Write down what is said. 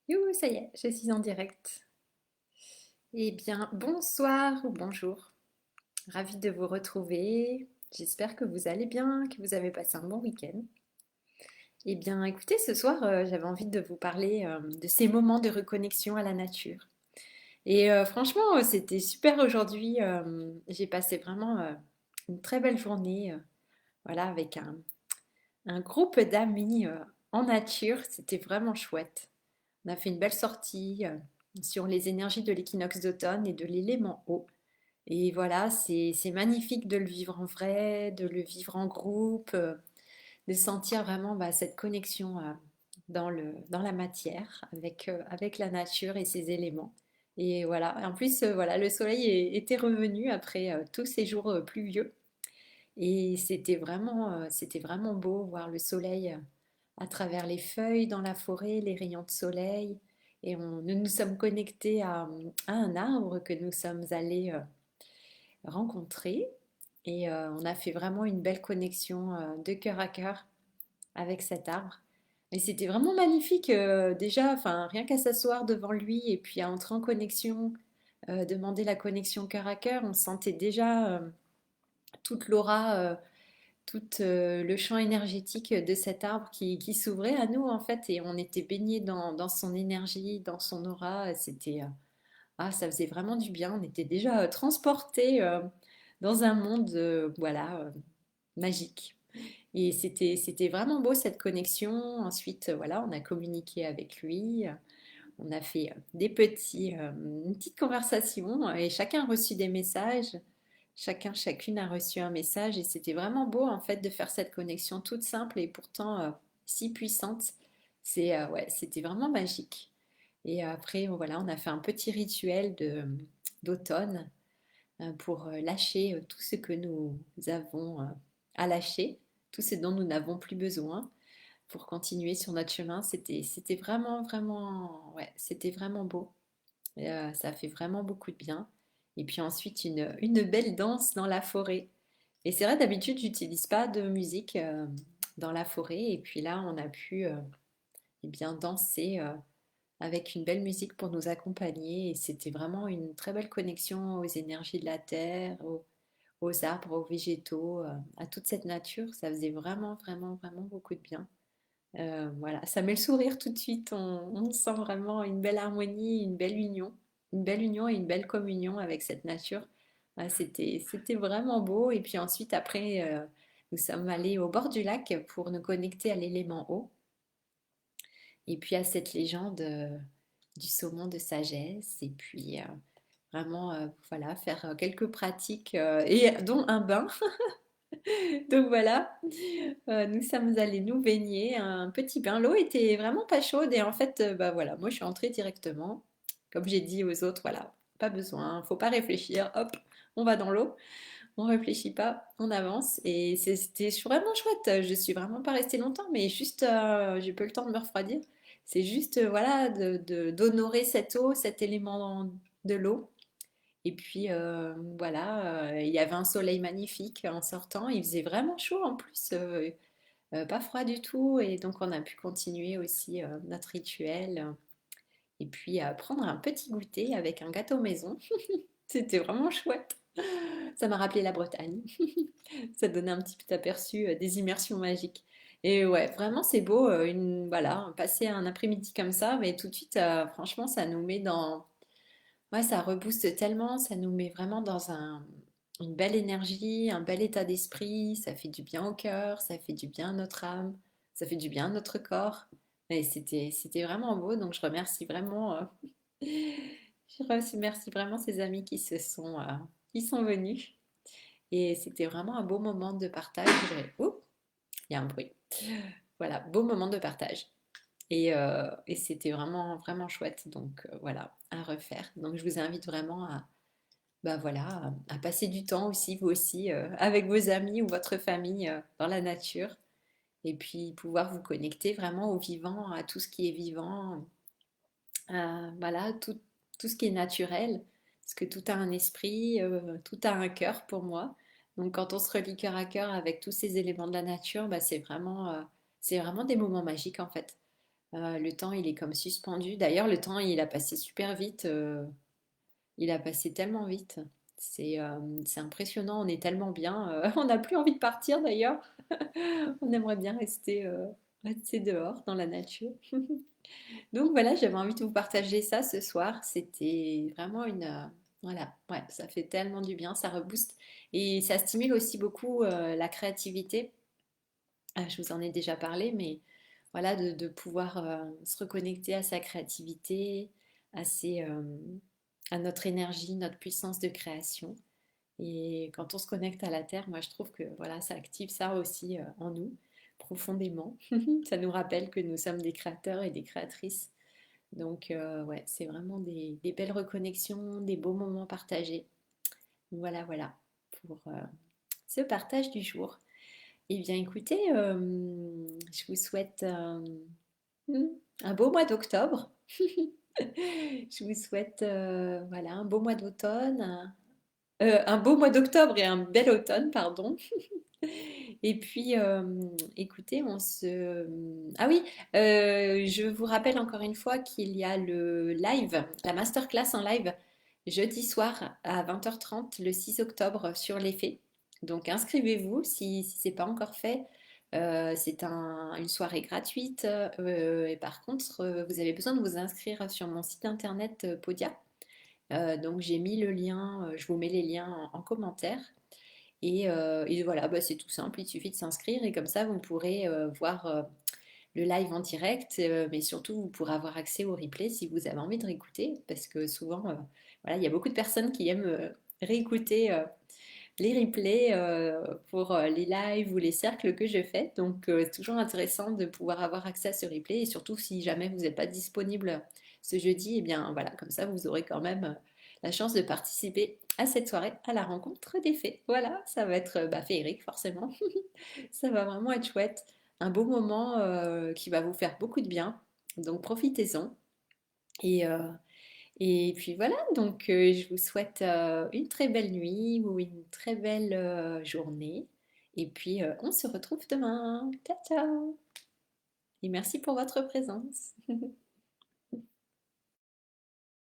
Youhou, ça y est, je suis en direct. Eh bien, bonsoir ou bonjour. Ravie de vous retrouver. J'espère que vous allez bien, que vous avez passé un bon week-end. Eh bien, écoutez, ce soir, j'avais envie de vous parler de ces moments de reconnexion à la nature. Et franchement, c'était super aujourd'hui. J'ai passé vraiment une très belle journée, voilà, avec un groupe d'amis en nature. C'était vraiment chouette. On a fait une belle sortie sur les énergies de l'équinoxe d'automne et de l'élément eau. Et voilà, c'est magnifique de le vivre en vrai, de le vivre en groupe, de sentir vraiment cette connexion dans la matière avec la nature et ses éléments. Et voilà, en plus, voilà, le soleil était revenu après tous ces jours pluvieux. Et c'était vraiment beau voir le soleil à travers les feuilles dans la forêt, les rayons de soleil. Et nous nous sommes connectés à un arbre que nous sommes allés rencontrer. Et on a fait vraiment une belle connexion de cœur à cœur avec cet arbre. Et c'était vraiment magnifique déjà, enfin, rien qu'à s'asseoir devant lui et puis à entrer en connexion, demander la connexion cœur à cœur, on sentait déjà toute l'aura tout le champ énergétique de cet arbre qui s'ouvrait à nous en fait et on était baigné dans son énergie, dans son aura. C'était ça faisait vraiment du bien. On était déjà transportés dans un monde voilà magique. Et c'était vraiment beau cette connexion. Ensuite voilà, on a communiqué avec lui. On a fait une petite conversation et chacun a reçu des messages. Chacune a reçu un message et c'était vraiment beau en fait de faire cette connexion toute simple et pourtant si puissante. Ouais, c'était vraiment magique. Et après, voilà, on a fait un petit rituel d'automne pour lâcher tout ce que nous avons à lâcher, tout ce dont nous n'avons plus besoin pour continuer sur notre chemin. C'était vraiment, ouais, c'était vraiment beau. Et, ça fait vraiment beaucoup de bien. Et puis ensuite, une belle danse dans la forêt. Et c'est vrai, d'habitude, j'utilise pas de musique dans la forêt. Et puis là, on a pu eh bien, danser avec une belle musique pour nous accompagner. Et c'était vraiment une très belle connexion aux énergies de la terre, aux arbres, aux végétaux, à toute cette nature. Ça faisait vraiment beaucoup de bien. Voilà, ça met le sourire tout de suite. On sent vraiment une belle harmonie, une belle union et une belle communion avec cette nature. Ouais, c'était vraiment beau. Et puis ensuite, après, nous sommes allés au bord du lac pour nous connecter à l'élément eau et puis à cette légende du saumon de sagesse. Et puis vraiment, voilà, faire quelques pratiques et dont un bain. Donc voilà, nous sommes allés nous baigner, un petit bain. L'eau était vraiment pas chaude et en fait, bah voilà, moi je suis entrée directement. Comme j'ai dit aux autres, voilà, pas besoin, faut pas réfléchir, hop, on va dans l'eau, on réfléchit pas, on avance et c'était vraiment chouette. Je suis vraiment pas restée longtemps, mais juste j'ai peu le temps de me refroidir. C'est juste voilà d'honorer cette eau, cet élément de l'eau. Et puis voilà, il y avait un soleil magnifique en sortant. Il faisait vraiment chaud en plus, pas froid du tout. Et donc on a pu continuer aussi notre rituel. Et puis prendre un petit goûter avec un gâteau maison. C'était vraiment chouette. Ça m'a rappelé la Bretagne. Ça donnait un petit peu aperçu des immersions magiques. Et ouais, vraiment c'est beau, voilà, passer un après-midi comme ça, mais tout de suite, franchement, ça nous met dans, ouais, ça rebooste tellement, ça nous met vraiment dans une belle énergie, un bel état d'esprit, ça fait du bien au cœur, ça fait du bien à notre âme, ça fait du bien à notre corps. Et c'était vraiment beau, donc je remercie vraiment, je remercie vraiment ces amis qui sont venus. Et c'était vraiment un beau moment de partage. Oh, il y a un bruit. Voilà, beau moment de partage. Et c'était vraiment chouette. Donc voilà, à refaire. Donc je vous invite vraiment bah voilà, à passer du temps aussi, vous aussi, avec vos amis ou votre famille dans la nature. Et puis pouvoir vous connecter vraiment au vivant, à tout ce qui est vivant, voilà, tout ce qui est naturel. Parce que tout a un esprit, tout a un cœur pour moi. Donc quand on se relie cœur à cœur avec tous ces éléments de la nature, bah, c'est vraiment des moments magiques en fait. Le temps, il est comme suspendu. D'ailleurs, le temps, il a passé super vite. Il a passé tellement vite. C'est impressionnant, on est tellement bien. On n'a plus envie de partir d'ailleurs. On aimerait bien rester dehors dans la nature. Donc voilà, j'avais envie de vous partager ça ce soir. C'était vraiment voilà, ouais, ça fait tellement du bien, ça rebooste. Et ça stimule aussi beaucoup la créativité. Je vous en ai déjà parlé, mais voilà, de pouvoir se reconnecter à sa créativité, à, à notre énergie, notre puissance de création. Et quand on se connecte à la Terre, moi je trouve que voilà, ça active ça aussi en nous, profondément. Ça nous rappelle que nous sommes des créateurs et des créatrices. Donc ouais, c'est vraiment des belles reconnexions, des beaux moments partagés. Voilà, voilà, pour ce partage du jour. Eh bien écoutez, je vous souhaite un beau mois d'octobre. Je vous souhaite voilà, un beau mois d'automne, un beau mois d'octobre et un bel automne, pardon. Et puis, écoutez, Ah oui, je vous rappelle encore une fois qu'il y a le live, la masterclass en live, jeudi soir à 20h30, le 6 octobre, sur les faits. Donc, inscrivez-vous si ce n'est pas encore fait. C'est une soirée gratuite. Et par contre, vous avez besoin de vous inscrire sur mon site internet Podia. Donc, j'ai mis le lien, je vous mets les liens en commentaire. Et voilà, bah, c'est tout simple, il suffit de s'inscrire et comme ça vous pourrez voir le live en direct, mais surtout vous pourrez avoir accès au replay si vous avez envie de réécouter, parce que souvent, voilà, il y a beaucoup de personnes qui aiment réécouter les replays pour les lives ou les cercles que je fais, donc c'est toujours intéressant de pouvoir avoir accès à ce replay, et surtout si jamais vous n'êtes pas disponible ce jeudi, et bien voilà, comme ça vous aurez quand même la chance de participer à cette soirée, à la rencontre des fées. Voilà, ça va être bah, féerique forcément. Ça va vraiment être chouette. Un beau moment qui va vous faire beaucoup de bien. Donc profitez-en. Et, euh, et puis voilà, donc je vous souhaite une très belle nuit ou une très belle journée. Et puis on se retrouve demain. Ciao, ciao. Et merci pour votre présence.